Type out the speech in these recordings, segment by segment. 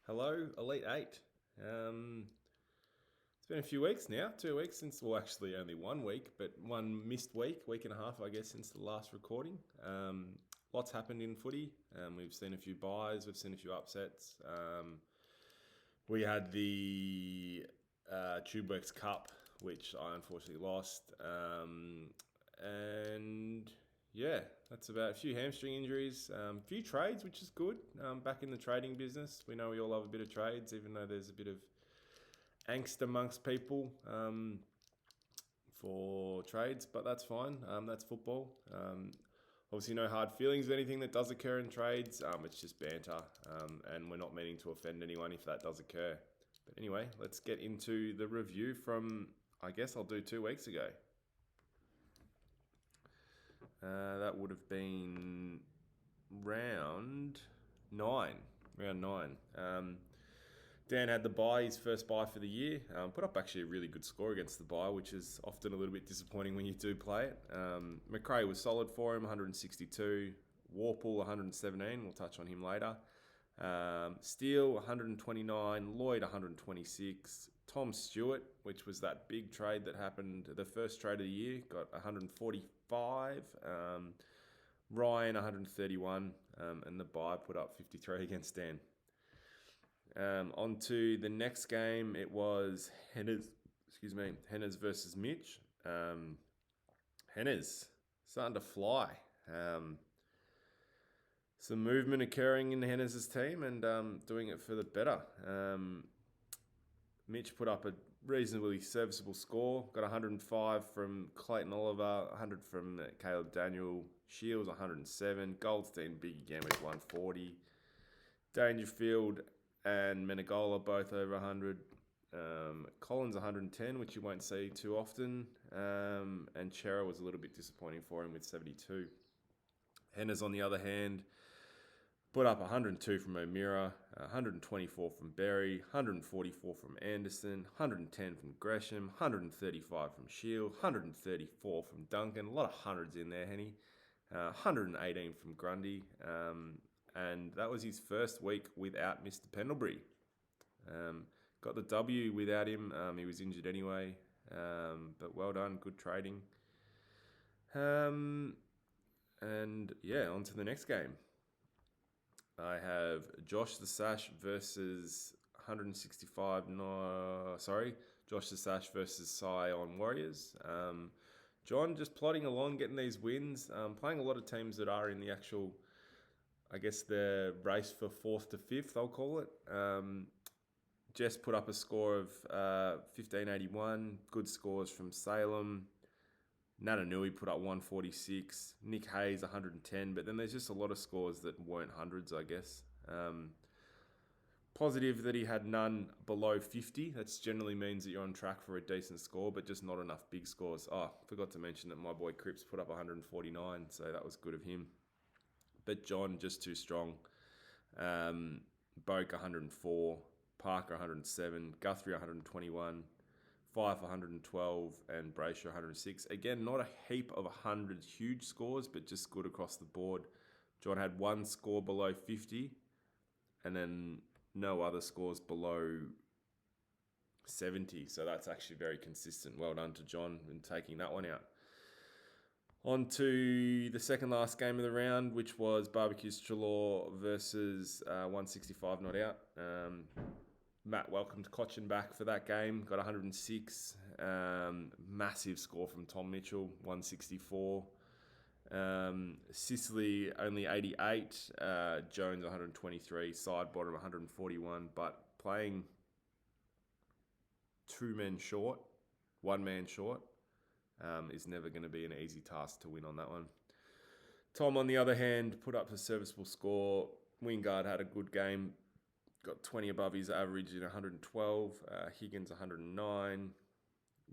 Hello, Elite Eight. It's been a few weeks now, 2 weeks since, well, actually only 1 week, but one missed week and a half, I guess, since the last recording. Lots happened in footy. We've seen a few buys, we've seen a few upsets. We had the TubeWorks Cup, which I unfortunately lost. And yeah, that's about a few hamstring injuries, a few trades, which is good. Back in the trading business, we know we all love a bit of trades, even though there's a bit of angst amongst people for trades, but that's fine. That's football. Obviously, no hard feelings of anything that does occur in trades. It's just banter, and we're not meaning to offend anyone if that does occur. But anyway, let's get into the review from, I guess I'll do 2 weeks ago. That would have been round nine. Dan had the bye, his first bye for the year. Put up actually a really good score against the bye, which is often a little bit disappointing when you do play it. McRae was solid for him, 162. Warple, 117. We'll touch on him later. Steele, 129. Lloyd, 126. Tom Stewart, which was that big trade that happened, the first trade of the year, got 145. Ryan, 131. And the bye put up 53 against Dan. On to the next game, it was Henners versus Mitch. Henners starting to fly. Some movement occurring in Henners' team and doing it for the better. Mitch put up a reasonably serviceable score. Got 105 from Clayton Oliver, 100 from Caleb Daniel. Shields, 107. Goldstein, big again with 140. Dangerfield and Menegola both over 100. Collins 110, which you won't see too often. And Chera was a little bit disappointing for him with 72. Henners, on the other hand, put up 102 from O'Meara, 124 from Berry, 144 from Anderson, 110 from Gresham, 135 from Shield, 134 from Duncan. A lot of hundreds in there, Henny. 118 from Grundy. And that was his first week without Mr. Pendlebury. Got the W without him. He was injured anyway. But well done. Good trading. And yeah, on to the next game. I have Josh the Sash versus 165. Josh the Sash versus Sai on Warriors. John just plodding along, getting these wins. Playing a lot of teams that are in the actual, I guess, the race for 4th to 5th, I'll call it. Jess put up a score of 1581. Good scores from Salem. Natanui put up 146. Nick Hayes 110. But then there's just a lot of scores that weren't hundreds, I guess. Positive that he had none below 50. That generally means that you're on track for a decent score, but just not enough big scores. Oh, forgot to mention that my boy Cripps put up 149. So that was good of him. But John, just too strong. Boak 104, Parker 107, Guthrie 121, Fife 112, and Brayshaw 106. Again, not a heap of 100 huge scores, but just good across the board. John had one score below 50, and then no other scores below 70. So that's actually very consistent. Well done to John in taking that one out. On to the second last game of the round, which was Barbecues Trelaw versus 165 not out. Matt welcomed Cochin back for that game, got 106. Massive score from Tom Mitchell, 164. Sicily only 88. Jones 123. Sidebottom 141. But playing one man short. Is never going to be an easy task to win on that one. Tom, on the other hand, put up a serviceable score. Wingard had a good game. Got 20 above his average in 112. Higgins 109.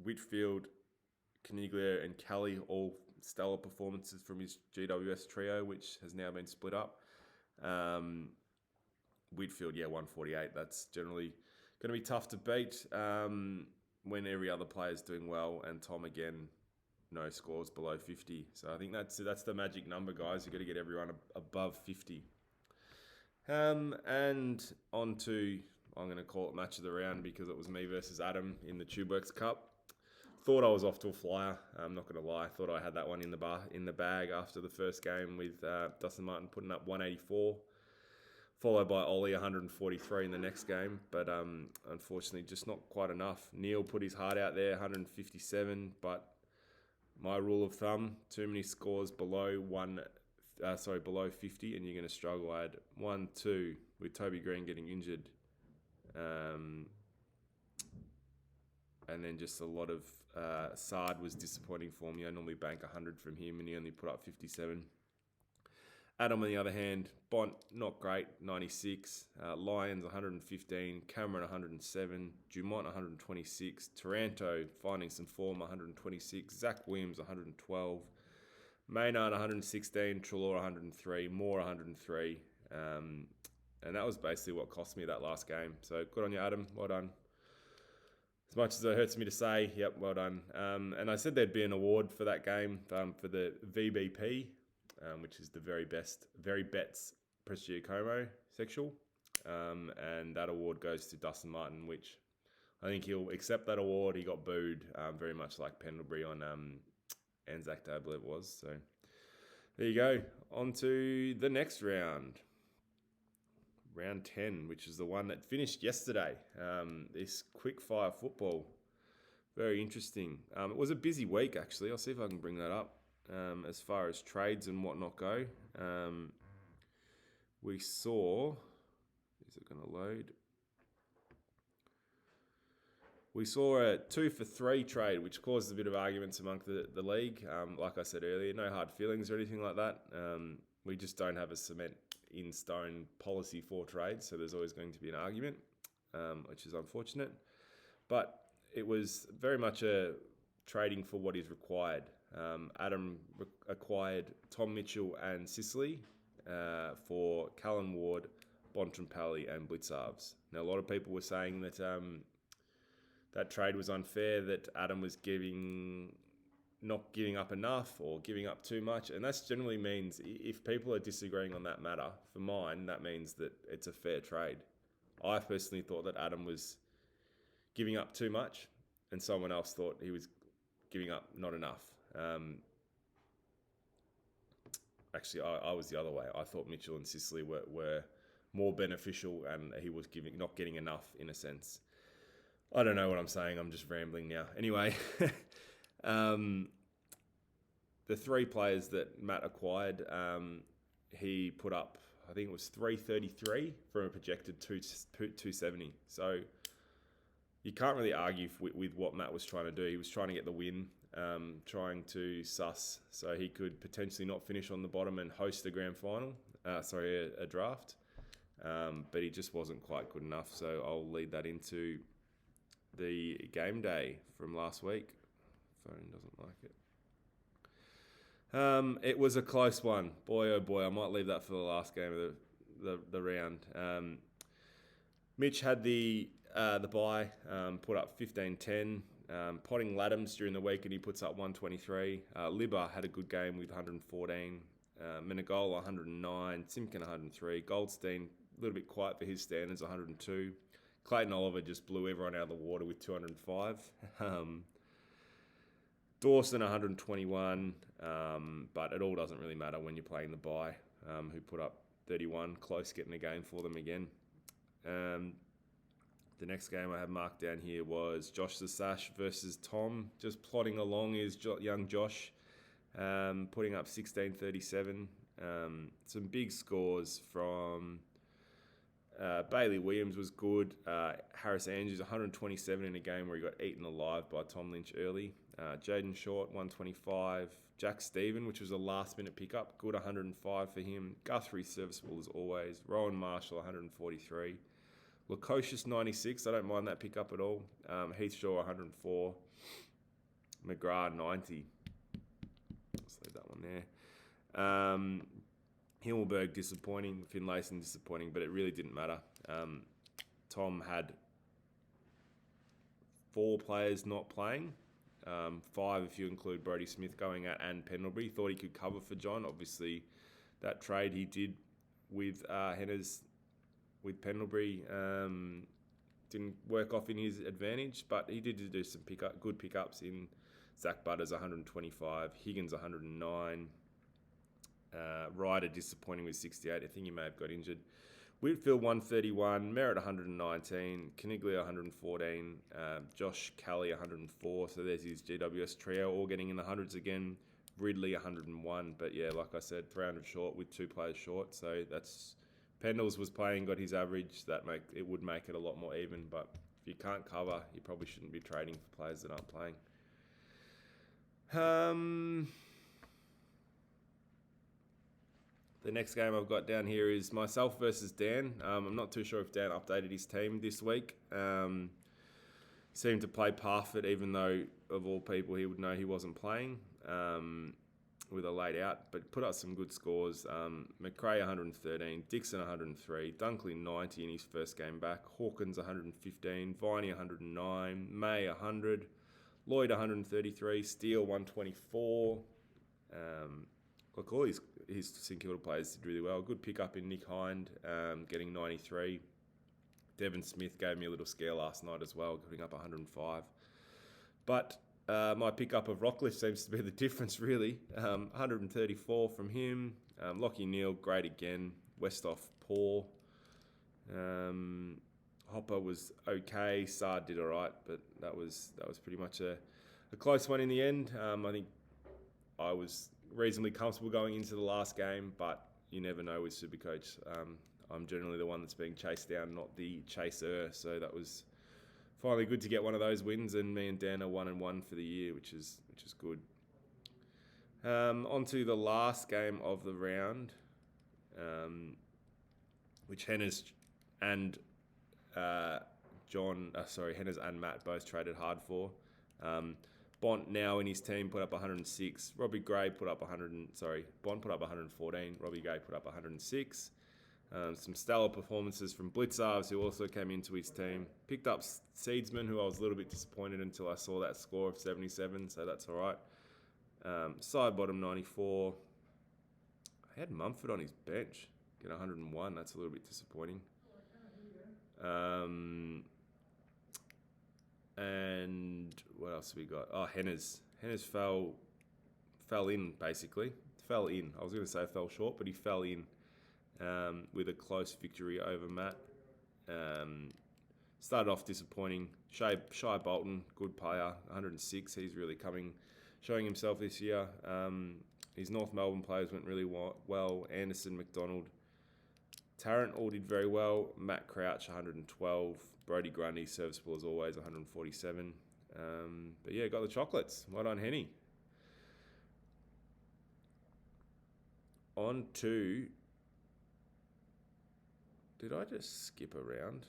Whitfield, Caniglia and Kelly, all stellar performances from his GWS trio, which has now been split up. Whitfield, 148. That's generally going to be tough to beat. When every other player is doing well, and Tom again, no scores below 50. So I think that's the magic number, guys. You've got to get everyone above 50. And on to, I'm going to call it match of the round because it was me versus Adam in the TubeWorks Cup. Thought I was off to a flyer. I'm not going to lie. Thought I had that one in the bag after the first game with Dustin Martin putting up 184, followed by Ollie 143 in the next game. But unfortunately, just not quite enough. Neil put his heart out there, 157. But my rule of thumb: too many scores below below 50, and you're going to struggle. I had 1-2 with Toby Green getting injured. And then just a lot of Sard was disappointing for me. I normally bank 100 from him, and he only put up 57. Adam, on the other hand, Bont, not great, 96. Lyons, 115. Cameron, 107. Dumont, 126. Taranto, finding some form, 126. Zach Williams, 112. Maynard, 116. Treloar, 103. Moore, 103. And that was basically what cost me that last game. So good on you, Adam. Well done. As much as it hurts me to say, yep, well done. And I said there'd be an award for that game for the VBP, which is the Very Bets Prestige Como sexual. And that award goes to Dustin Martin, which I think he'll accept that award. He got booed, very much like Pendlebury on Anzac Day, I believe it was. So there you go. On to the next round. Round 10, which is the one that finished yesterday. This quick-fire football. Very interesting. It was a busy week, actually. I'll see if I can bring that up. As far as trades and whatnot go. We saw... Is it going to load? We saw a 2 for 3 trade, which caused a bit of arguments among the league. Like I said earlier, no hard feelings or anything like that. We just don't have a cement in stone policy for trade, so there's always going to be an argument, which is unfortunate. But it was very much a trading for what is required. Adam acquired Tom Mitchell and Sicily for Callan Ward, Bontempelli and Blitzarves. Now, a lot of people were saying that that trade was unfair, that Adam was not giving up enough or giving up too much. And that generally means if people are disagreeing on that matter, for mine, that means that it's a fair trade. I personally thought that Adam was giving up too much and someone else thought he was giving up not enough. Actually, I was the other way. I thought Mitchell and Sicily were more beneficial and he was not getting enough in a sense. I don't know what I'm saying. I'm just rambling now. Anyway, the 3 players that Matt acquired, he put up, I think it was 333 from a projected 270. So you can't really argue with what Matt was trying to do. He was trying to get the win, trying to suss so he could potentially not finish on the bottom and host a grand final. A draft. But he just wasn't quite good enough. So I'll lead that into the game day from last week. Phone doesn't like it. It was a close one. Boy, oh boy, I might leave that for the last game of the round. Mitch had the bye, put up 15-10. Potting Laddams during the week and he puts up 123. Libba had a good game with 114. Menegola 109. Simkin 103. Goldstein, a little bit quiet for his standards, 102. Clayton Oliver just blew everyone out of the water with 205. Dawson 121, but it all doesn't really matter when you're playing the bye, who put up 31, close getting a game for them again. The next game I have marked down here was Josh the Sash versus Tom. Just plodding along is young Josh, putting up 1637. Some big scores from Bailey Williams was good. Harris Andrews 127 in a game where he got eaten alive by Tom Lynch early. Jaden Short 125. Jack Stephen, which was a last minute pickup, good 105 for him. Guthrie serviceable as always. Rowan Marshall 143. Lukosius 96, I don't mind that pickup at all. Heath Shaw 104. McGrath 90. Let's leave that one there. Himmelberg disappointing, Finlayson disappointing, but it really didn't matter. Tom had 4 players not playing, 5 if you include Brodie Smith going out and Pendlebury. Thought he could cover for John. Obviously, that trade he did with Hennes with Pendlebury. Didn't work off in his advantage, but he did do some good pickups in Zach Butters 125, Higgins 109, Ryder disappointing with 68. I think he may have got injured. Whitfield 131, Merritt 119, Caniglia 114, Josh Kelly 104. So there's his GWS trio, all getting in the hundreds again. Ridley 101, but yeah, like I said, 300 short with 2 players short. So that's Pendles was playing, got his average. It would make it a lot more even. But if you can't cover, you probably shouldn't be trading for players that aren't playing. The next game I've got down here is myself versus Dan. I'm not too sure if Dan updated his team this week. Seemed to play Parfitt, even though of all people he would know he wasn't playing with a late out, but put up some good scores. McRae 113, Dixon 103, Dunkley 90 in his first game back, Hawkins 115, Viney 109, May 100, Lloyd 133, Steele 124. Look, all his St Kilda players did really well. Good pickup in Nick Hind, getting 93. Devon Smith gave me a little scare last night as well, putting up 105. But my pickup of Rockcliffe seems to be the difference, really. 134 from him. Lockie Neal, great again. Westhoff, poor. Hopper was okay. Sard did all right, but that was pretty much a close one in the end. I think I was reasonably comfortable going into the last game, but you never know with Supercoach. I'm generally the one that's being chased down, not the chaser. So that was finally good to get one of those wins, and me and Dan are 1-1 for the year, which is good. On to the last game of the round, which Henners and Henners and Matt both traded hard for. Bont now in his team put up 106. Robbie Gray put up Bont put up 114. Robbie Gray put up 106. Some stellar performances from Blitzarves, who also came into his team. Picked up Seedsman, who I was a little bit disappointed until I saw that score of 77, so that's all right. Side bottom 94. I had Mumford on his bench, get 101. That's a little bit disappointing. And what else have we got? Oh, Henners. Henners fell in, basically. Fell in. I was going to say fell short, but he fell in with a close victory over Matt. Started off disappointing. Shy Bolton, good player, 106. He's really showing himself this year. His North Melbourne players went really well. Anderson, McDonald, Tarrant all did very well. Matt Crouch, 112. Brody Grundy, serviceable as always, 147. But yeah, got the chocolates. Well done, Henny. On to... Did I just skip around?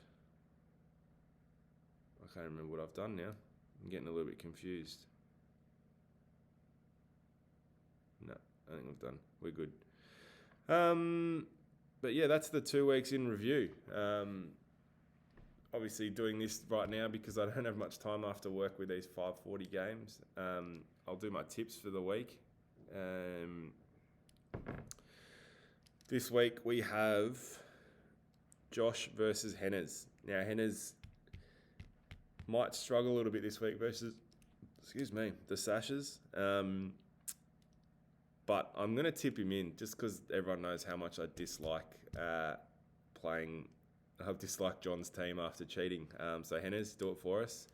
I can't remember what I've done now. I'm getting a little bit confused. No, I think we're done. We're good. But yeah, that's the 2 weeks in review. Obviously doing this right now because I don't have much time after work with these 540 games. I'll do my tips for the week. This week we have Josh versus Henners. Now Henners might struggle a little bit this week versus, the Sashes. But I'm going to tip him in just because everyone knows how much I dislike playing. I dislike John's team after cheating. So Henners, do it for us.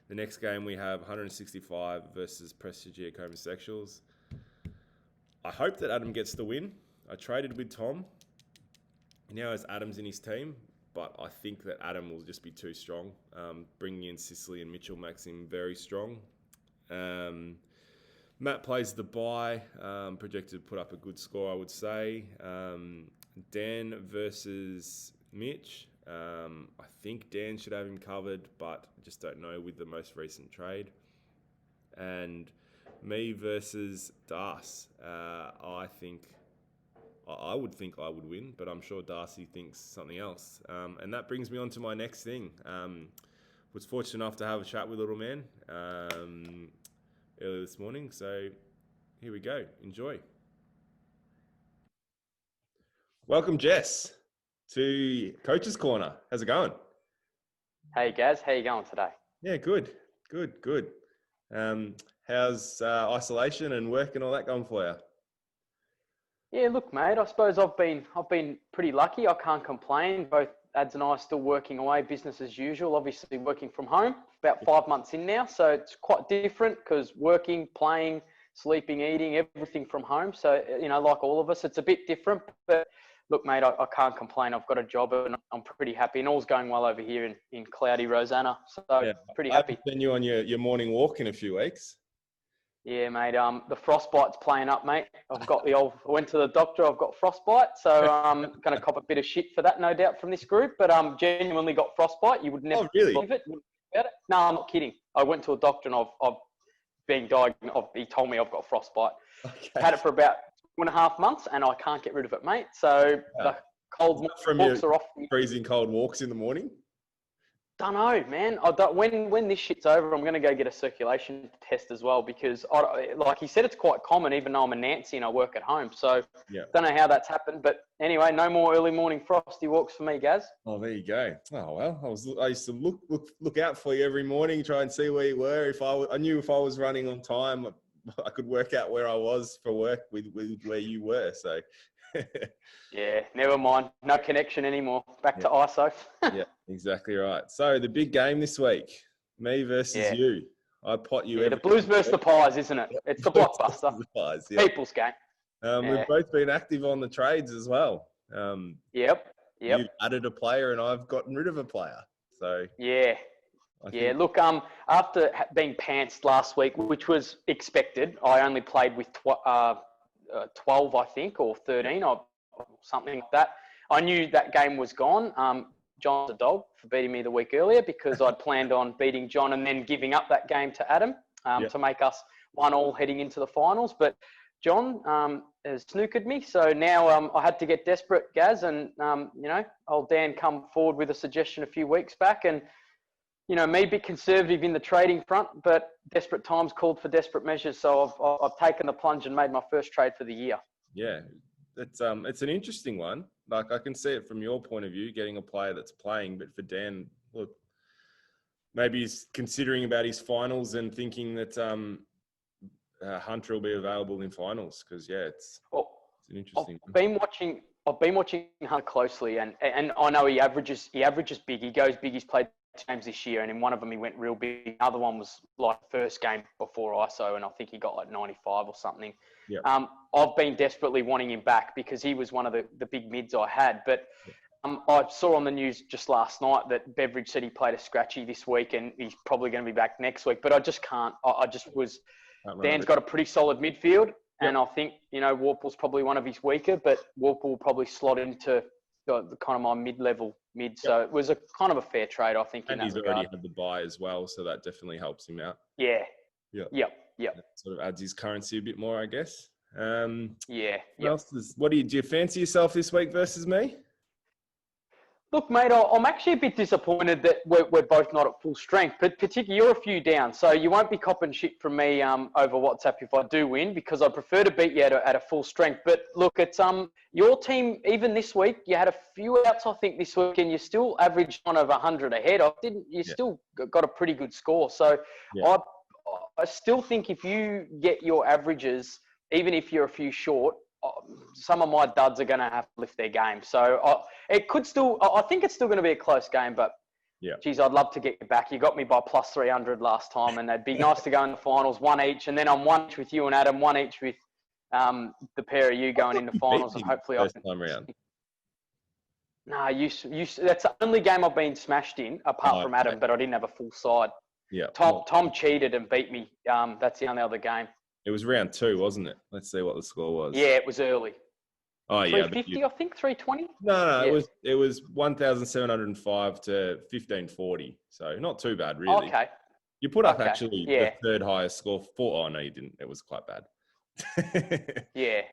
The next game we have 165 versus Prestigia Homosexuals. I hope that Adam gets the win. I traded with Tom. He now has Adams in his team, but I think that Adam will just be too strong. Bringing in Sicily and Mitchell makes him very strong. Matt plays the bye, projected to put up a good score, I would say. Dan versus Mitch. I think Dan should have him covered, but I just don't know with the most recent trade. And me versus Das. I would think I would win, but I'm sure Darcy thinks something else. And that brings me on to my next thing. Was fortunate enough to have a chat with Little Man earlier this morning, so here we go. Enjoy. Welcome, Jess. to Coach's Corner. How's it going? Hey Gaz, how you going today? Yeah, good. How's isolation and work and all that going for you? Yeah, look, mate. I suppose I've been pretty lucky. I can't complain. Both Ads and I are still working away, business as usual. Obviously, working from home. About 5 months in now, so it's quite different because working, playing, sleeping, eating, everything from home. So like all of us, it's a bit different. But look, mate, I can't complain. I've got a job and I'm pretty happy, and all's going well over here in cloudy Rosanna. So Yeah, pretty I happy. haven't seen you on your morning walk in a few weeks. Yeah, mate. The frostbite's playing up, mate. I went to the doctor. I've got frostbite, so I'm going to cop a bit of shit for that, no doubt, from this group. But genuinely got frostbite. You would never believe it. No, I'm not kidding. I went to a doctor and I've been diagnosed. He told me I've got frostbite. Okay. I've had it for about 2.5 months, and I can't get rid of it, mate. So the cold walks are off. Freezing cold walks in the morning. Don't know, man. When this shit's over, I'm going to go get a circulation test as well because, like he said, it's quite common, even though I'm a Nancy and I work at home. So, don't know how that's happened. But anyway, no more early morning frosty walks for me, Gaz. Oh, there you go. Oh, well, I used to look out for you every morning, try and see where you were. I knew if I was running on time, I could work out where I was for work with where you were. So. Yeah, never mind. No connection anymore. Back to ISO. Yeah, exactly right. So the big game this week, me versus you. I pot you. Yeah, the Blues versus the Pies, isn't it? It's the blockbuster. The Pies, People's game. We've both been active on the trades as well. Yep. You've added a player and I've gotten rid of a player. So Look, after being pantsed last week, which was expected, I only played with 12, I think, or 13, or something like that. I knew that game was gone. John's a dog for beating me the week earlier because I'd planned on beating John and then giving up that game to Adam to make us 1-1 heading into the finals. But John has snookered me, so now I had to get desperate, Gaz, and old Dan come forward with a suggestion a few weeks back, and me a bit conservative in the trading front, but desperate times called for desperate measures. So I've taken the plunge and made my first trade for the year. Yeah, it's an interesting one. Like I can see it from your point of view, getting a player that's playing, but for Dan, look, maybe he's considering about his finals and thinking that Hunter will be available in finals because it's an interesting. I've been watching Hunter closely, and I know he averages big. He goes big. He's played games this year, and in one of them he went real big. The other one was like first game before ISO, and I think he got like 95 or something. Yeah. I've been desperately wanting him back because he was one of the big mids I had. But I saw on the news just last night that Beveridge said he played a scratchy this week, and he's probably going to be back next week. But I just can't. Dan's got a pretty solid midfield, and I think Warple's probably one of his weaker, but Warple will probably slot into the kind of my mid-level. So it was a kind of a fair trade, I think. And he's already had the buy as well, so that definitely helps him out. Yeah. Yep. That sort of adds his currency a bit more, I guess. What do you fancy yourself this week versus me? Look, mate, I'm actually a bit disappointed that we're both not at full strength, but particularly you're a few down, so you won't be copping shit from me over WhatsApp if I do win, because I prefer to beat you at a full strength. But look, it's your team, even this week, you had a few outs, I think, this week, and you still averaged on over 100 ahead. Still got a pretty good score. So I still think if you get your averages, even if you're a few short, some of my duds are going to have to lift their game. So I think it's still going to be a close game, but geez, I'd love to get you back. You got me by plus 300 last time, and it'd be nice to go in the finals, one each, and then I'm one each with you and Adam, one each with the pair of you going into finals, and hopefully I can. Time around. No, that's the only game I've been smashed in, apart from Adam, but I didn't have a full side. Yeah. Tom cheated and beat me. That's the only other game. It was round 2, wasn't it? Let's see what the score was. Yeah, it was early. Oh, 350, I think, 320. No, it was 1,705 to 1,540. So not too bad, really. Okay. You put up actually the third highest score. Oh no, you didn't. It was quite bad.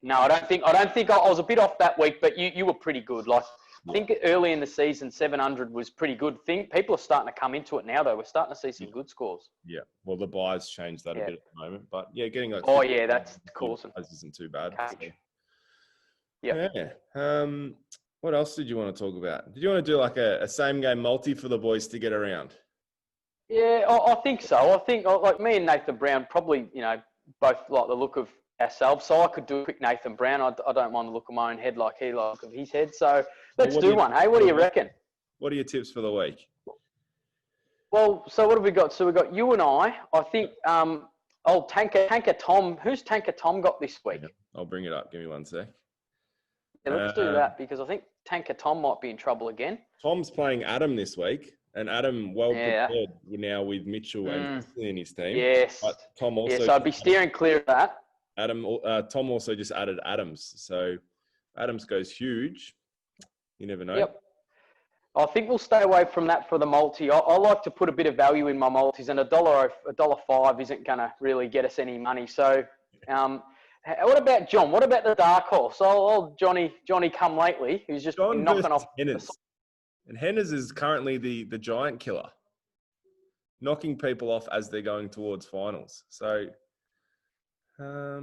No, I don't think I was a bit off that week, but you were pretty good. Like I think early in the season, 700 was pretty good. People are starting to come into it now, though. We're starting to see some good scores. Yeah. Well, the buys changed that a bit at the moment, but getting like that's causing isn't too bad. So. Yeah. What else did you want to talk about? Did you want to do like a same game multi for the boys to get around? Yeah, I think so. I think like me and Nathan Brown probably, both like the look of ourselves. So I could do a quick Nathan Brown. I don't mind the look of my own head like he likes of his head. So let's do one. Hey, what do you reckon? What are your tips for the week? Well, so what have we got? So we've got you and I. I think Tanker Tom. Who's Tanker Tom got this week? Yeah, I'll bring it up. Give me one sec. Yeah, let's do that because I think Tanker Tom might be in trouble again. Tom's playing Adam this week, and Adam prepared now with Mitchell and in his team. Yes. But Tom also. Yeah, so I'd be steering clear of that. Tom also just added Adams, so Adams goes huge. You never know. Yep. I think we'll stay away from that for the multi. I like to put a bit of value in my multis, and $1.05 isn't going to really get us any money. So, what about John? What about the dark horse? Johnny come lately, who's just been knocking off. Henners. And Henners is currently the giant killer, knocking people off as they're going towards finals. So, I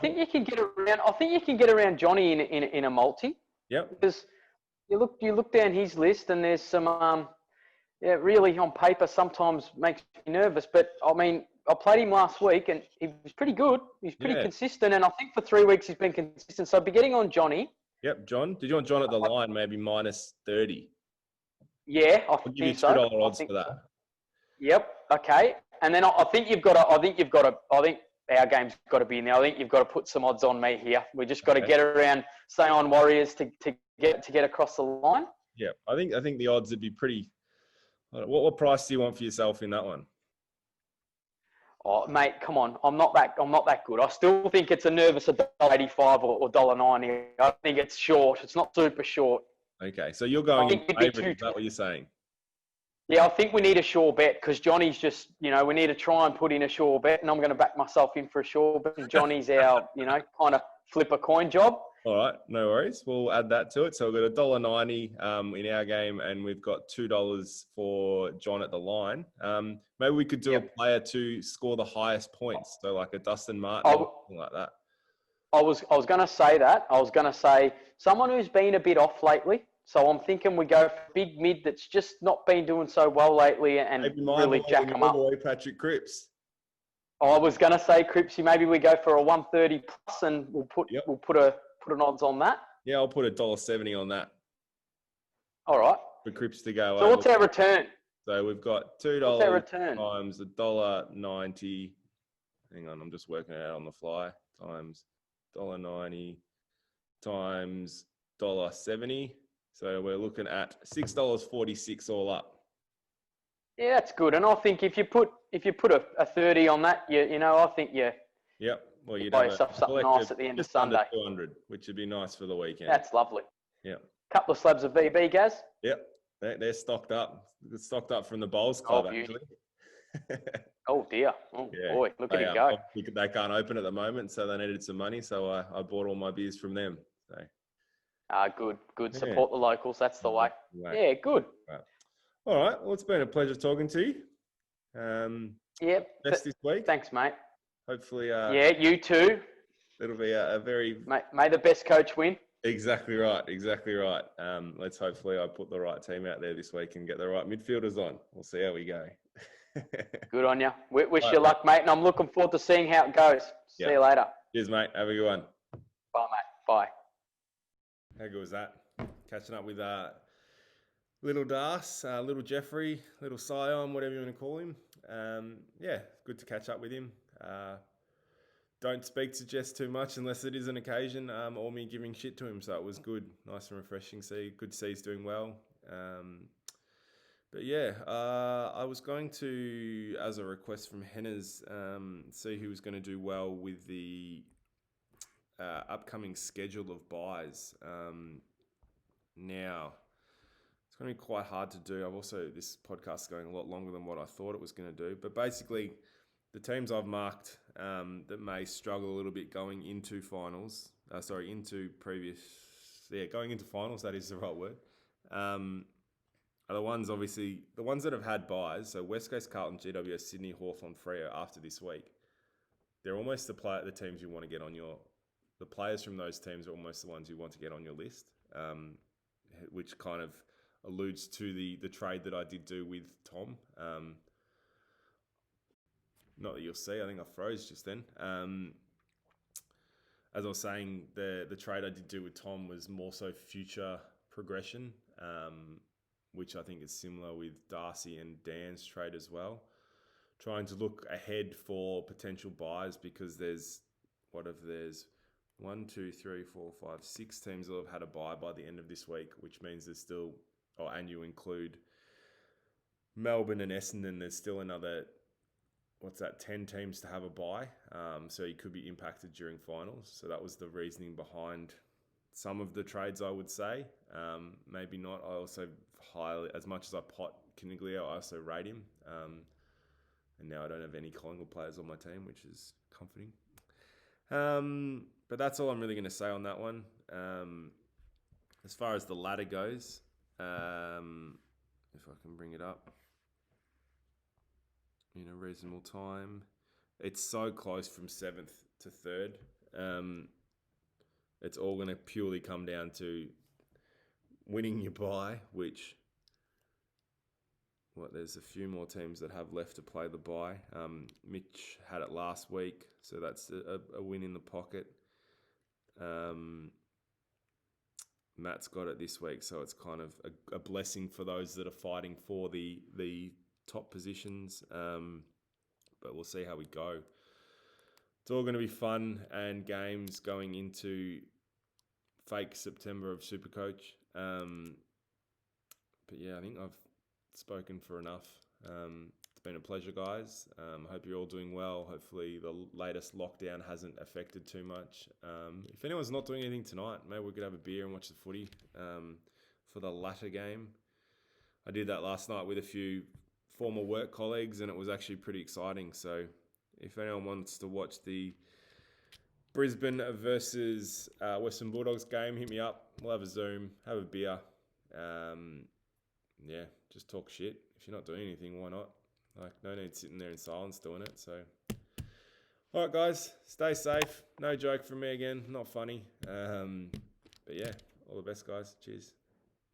think you can get around. I think you can get around Johnny in a multi. Yep. Because you look down his list, and there's some really on paper sometimes makes me nervous. But I mean, I played him last week, and he was pretty good. He's pretty consistent, and I think for 3 weeks he's been consistent. So I'd be getting on Johnny. Yep, John. Did you want John at the line? Maybe minus 30. Yeah, I'll give you $2 odds for that. So. Yep. Okay. And then I think our game's got to be in there. I think you've got to put some odds on me here. We just got to get around, stay on Warriors to get across the line. Yeah, I think the odds would be pretty. What price do you want for yourself in that one? Oh, mate, come on! I'm not that good. I still think it's a nervous $1.85 or $1.90. I think it's short. It's not super short. Okay, so you're going in favourite. Is that what you're saying? Yeah, I think we need a sure bet because Johnny's just, we need to try and put in a sure bet, and I'm going to back myself in for a sure bet. And Johnny's our, kind of flip a coin job. All right, no worries. We'll add that to it. So we've got $1.90 in our game, and we've got $2 for John at the line. Maybe we could do a player to score the highest points, so like a Dustin Martin or something like that. I was going to say that. I was going to say someone who's been a bit off lately. So I'm thinking we go for big mid that's just not been doing so well lately and really jack them up. Patrick Cripps. I was going to say Cripsy. Maybe we go for a 130 plus, and we'll put an odds on that. Yeah, I'll put $1.70 on that. All right. For Cripps to go. So what's our return? So we've got $2 times $1.90. Hang on, I'm just working it out on the fly. Times $1.90 times $1.70. So we're looking at $6.46 all up. Yeah, that's good. And I think if you put a 30 on that, I think you. Yep. Well, you'd buy yourself something nice at the end of Sunday. 200, which would be nice for the weekend. That's lovely. Yep. Couple of slabs of VB, Gaz. Yep. They're stocked up. It's stocked up from the Bowls Club, actually. Oh dear. Oh boy, look at it go. They can't open at the moment, so they needed some money. So I bought all my beers from them. So. Good. Support the locals. That's the way. Right. Yeah, good. Right. All right. Well, it's been a pleasure talking to you. Best this week. Thanks, mate. Hopefully. You too. It'll be a very. May the best coach win. Exactly right. Let's hopefully I put the right team out there this week and get the right midfielders on. We'll see how we go. Good on you. Wish you luck, mate. And I'm looking forward to seeing how it goes. See you later. Cheers, mate. Have a good one. Bye, mate. Bye. How good was that? Catching up with little Das, little Jeffrey, little Sion, whatever you want to call him. Good to catch up with him. Don't speak to Jess too much unless it is an occasion or me giving shit to him. So it was good, nice and refreshing. Good to see he's doing well. I was going to, as a request from Henners, see who was going to do well with the upcoming schedule of buys. Now, it's going to be quite hard to do. This podcast is going a lot longer than what I thought it was going to do. But basically, the teams I've marked that may struggle a little bit going into finals, going into finals, that is the right word, are the ones that have had buys. So West Coast, Carlton, GWS, Sydney, Hawthorn, Freo after this week. They're almost the teams you want to get on your the players from those teams are almost the ones you want to get on your list, which kind of alludes to the trade that I did do with Tom. Not that you'll see, I think I froze just then. As I was saying, the trade I did do with Tom was more so future progression, which I think is similar with Darcy and Dan's trade as well. Trying to look ahead for potential buys because there's 1, 2, 3, 4, 5, 6 teams that have had a buy by the end of this week, which means there's still, and you include Melbourne and Essendon, there's still another 10 teams to have a buy. So you could be impacted during finals. So that was the reasoning behind some of the trades, I would say. Maybe not. I also as much as I pot Caniglio, I also rate him. And now I don't have any Collingwood players on my team, which is comforting. But that's all I'm really going to say on that one. As far as the ladder goes, if I can bring it up in a reasonable time, it's so close from 7th to 3rd. It's all going to purely come down to winning your bye, which there's a few more teams that have left to play the bye. Mitch had it last week, so that's a win in the pocket. Matt's got it this week, so it's kind of a blessing for those that are fighting for the top positions. But we'll see how we go. It's all going to be fun and games going into fake September of Supercoach. But yeah, I think I've spoken for enough. It's been a pleasure, guys. I hope you're all doing well. Hopefully the latest lockdown hasn't affected too much. If anyone's not doing anything tonight, maybe we could have a beer and watch the footy for the latter game. I did that last night with a few former work colleagues and it was actually pretty exciting. So if anyone wants to watch the Brisbane versus Western Bulldogs game, hit me up. We'll have a Zoom, have a beer. Yeah, just talk shit. If you're not doing anything, why not? Like, no need sitting there in silence doing it. So, all right, guys, stay safe. No joke from me again. Not funny. But yeah, all the best, guys. Cheers.